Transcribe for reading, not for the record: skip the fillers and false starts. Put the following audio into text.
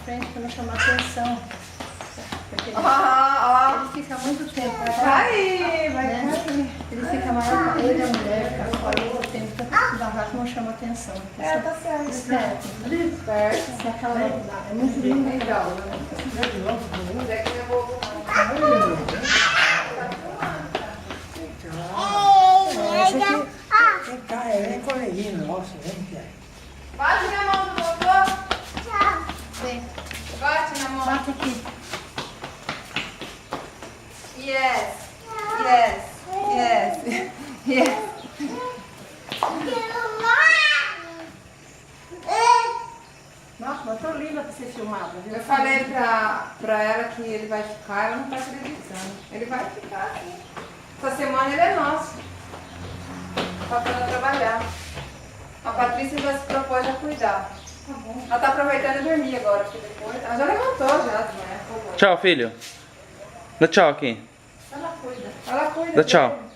frente para não chamar atenção. Porque ele fica muito tempo. Vai cair. Ele fica maior, ele é mulher, fica fora muito tempo, então da vaca não chama atenção. Tá certo. Esperto. Esperto. Se aquela é muito linda. Legal. Onde é que eu vou? Vem coleguinha nossa, vem, Pia. Bate na mão do vovô. Vem, Bate na mão. bate aqui. Yes. Yes. Yes. Yes. Nossa, mas tô linda pra ser filmada, viu? Eu falei pra ela que ele vai ficar, ela não tá acreditando. Ele vai ficar assim. Essa semana ele é nosso. Tá para trabalhar. A Patrícia já se propôs a cuidar. Tá bom. Ela tá aproveitando e dormir agora, porque depois. Ela já levantou já de manhã. Tchau, filho. Dá tchau aqui. Ela cuida. Ela cuida. Dá tchau. dele.